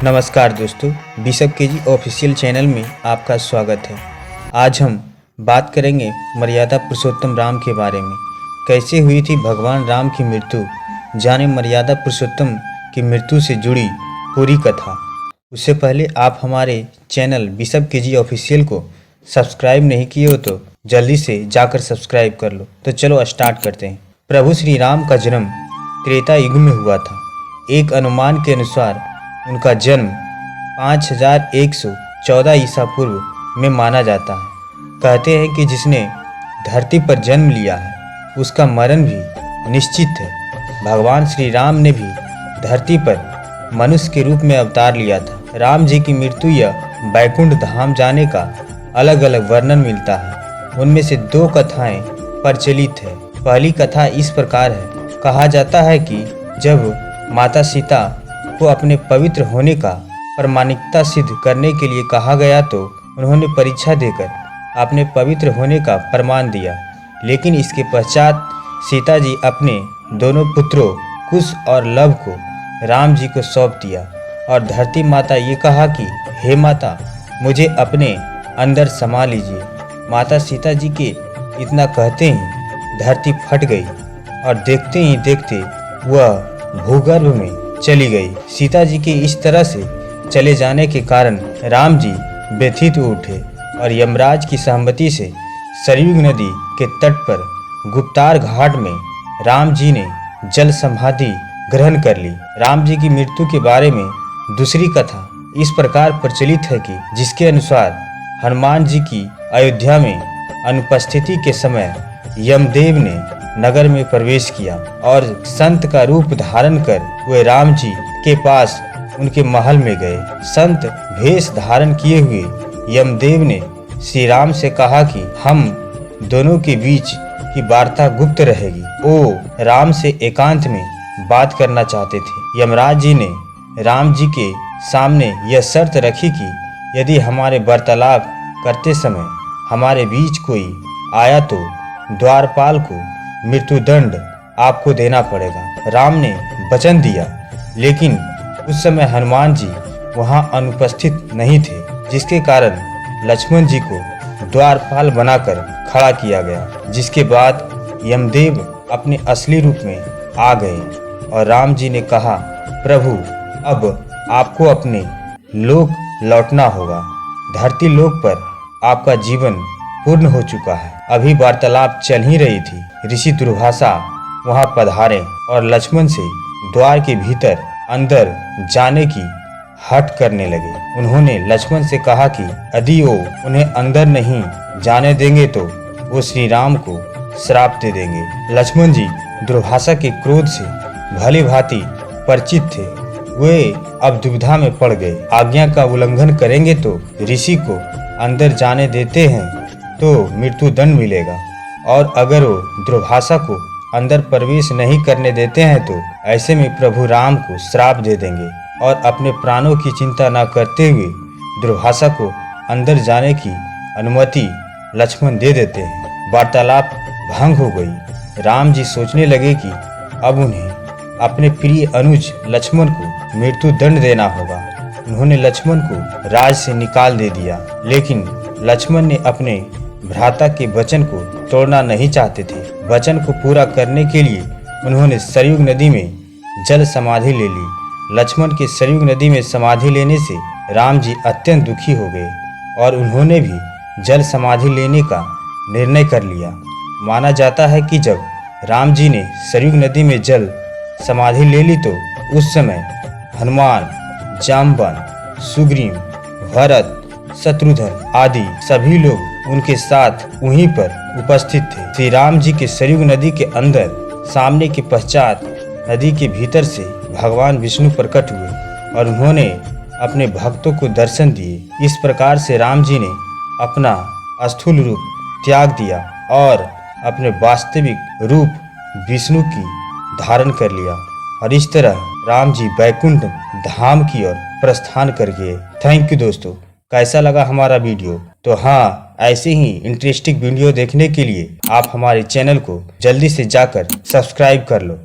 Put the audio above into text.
नमस्कार दोस्तों, bishop KG official channel में आपका स्वागत है। आज हम बात करेंगे मर्यादा पुरुषोत्तम राम के बारे में। कैसे हुई थी भगवान राम की मृत्यु, जाने मर्यादा पुरुषोत्तम की मृत्यु से जुड़ी पूरी कथा। उससे पहले आप हमारे चैनल बिशप केजी ऑफिशियल को सब्सक्राइब नहीं किए हो तो जल्दी से जाकर सब्सक्राइब कर लो। तो चलो स्टार्ट करते हैं। प्रभु श्री राम का जन्म त्रेता युग में हुआ था। एक अनुमान के अनुसार उनका जन्म 5114 ईसा पूर्व में माना जाता है। कहते हैं कि जिसने धरती पर जन्म लिया है उसका मरण भी निश्चित है। भगवान श्री राम ने भी धरती पर मनुष्य के रूप में अवतार लिया था। राम जी की मृत्यु या बैकुंठ धाम जाने का अलग अलग वर्णन मिलता है। उनमें से दो कथाएं प्रचलित है। पहली कथा इस प्रकार है। कहा जाता है कि जब माता सीता को अपने पवित्र होने का प्रामाणिकता सिद्ध करने के लिए कहा गया तो उन्होंने परीक्षा देकर अपने पवित्र होने का प्रमाण दिया। लेकिन इसके पश्चात सीता जी अपने दोनों पुत्रों कुश और लव को राम जी को सौंप दिया और धरती माता ये कहा कि हे माता, मुझे अपने अंदर समा लीजिए। माता सीता जी के इतना कहते ही धरती फट गई और देखते ही देखते वह भूगर्भ में चली गई। सीता जी के इस तरह से चले जाने के कारण राम जी व्यथित उठे और यमराज की सहमति से सरयू नदी के तट पर गुप्तार घाट में राम जी ने जल समाधि ग्रहण कर ली। राम जी की मृत्यु के बारे में दूसरी कथा इस प्रकार प्रचलित है कि जिसके अनुसार हनुमान जी की अयोध्या में अनुपस्थिति के समय यमदेव ने नगर में प्रवेश किया और संत का रूप धारण कर वे राम जी के पास उनके महल में गए। संत भेष धारण किए हुए यमदेव ने श्री राम से कहा कि हम दोनों के बीच की वार्ता गुप्त रहेगी। वो राम से एकांत में बात करना चाहते थे। यमराज जी ने राम जी के सामने यह शर्त रखी कि यदि हमारे वार्तालाप करते समय हमारे बीच कोई आया तो द्वारपाल को मृत्युदंड आपको देना पड़ेगा। राम ने वचन दिया, लेकिन उस समय हनुमान जी वहां अनुपस्थित नहीं थे, जिसके कारण लक्ष्मण जी को द्वारपाल बनाकर खड़ा किया गया। जिसके बाद यमदेव अपने असली रूप में आ गए और राम जी ने कहा, प्रभु अब आपको अपने लोक लौटना होगा। धरती लोक पर आपका जीवन पूर्ण हो चुका है। अभी वार्तालाप चल ही रही थी। ऋषि दुर्वासा वहां पधारे और लक्ष्मण से द्वार के भीतर अंदर जाने की हट करने लगे। उन्होंने लक्ष्मण से कहा कि यदि वो उन्हें अंदर नहीं जाने देंगे तो वो श्री राम को श्राप दे देंगे। लक्ष्मण जी दुर्वासा के क्रोध से भली भांति परिचित थे। वे अब दुविधा में पड़ गए। आज्ञा का उल्लंघन करेंगे तो ऋषि को अंदर जाने देते हैं तो मृत्यु दंड मिलेगा, और अगर वो दुर्वासा को अंदर प्रवेश नहीं करने देते हैं तो ऐसे में प्रभु राम को श्राप दे देंगे। और अपने प्राणों की चिंता न करते हुए दुर्वासा को अंदर जाने की अनुमति लक्ष्मण दे देते हैं। वार्तालाप भंग हो गई। राम जी सोचने लगे कि अब उन्हें अपने प्रिय अनुज लक्ष्मण को मृत्यु दंड देना होगा। उन्होंने लक्ष्मण को राज से निकाल दे दिया, लेकिन लक्ष्मण ने अपने भ्राता के वचन को तोड़ना नहीं चाहते थे। वचन को पूरा करने के लिए उन्होंने सरयू नदी में जल समाधि ले ली। लक्ष्मण के सरयू नदी में समाधि लेने से राम जी अत्यंत दुखी हो गए और उन्होंने भी जल समाधि लेने का निर्णय कर लिया। माना जाता है कि जब राम जी ने सरयू नदी में जल समाधि ले ली तो उस समय हनुमान, जामवन, सुग्रीव, भरत, शत्रुघ्न आदि सभी लोग उनके साथ वहीं पर उपस्थित थे। श्री राम जी के सरयू नदी के अंदर सामने के पश्चात नदी के भीतर से भगवान विष्णु प्रकट हुए और उन्होंने अपने भक्तों को दर्शन दिए। इस प्रकार से राम जी ने अपना स्थूल रूप त्याग दिया और अपने वास्तविक रूप विष्णु की धारण कर लिया, और इस तरह राम जी बैकुंठ धाम की ओर प्रस्थान कर गए। थैंक यू दोस्तों। कैसा लगा हमारा वीडियो? तो हाँ, ऐसे ही इंटरेस्टिंग वीडियो देखने के लिए आप हमारे चैनल को जल्दी से जाकर सब्सक्राइब कर लो।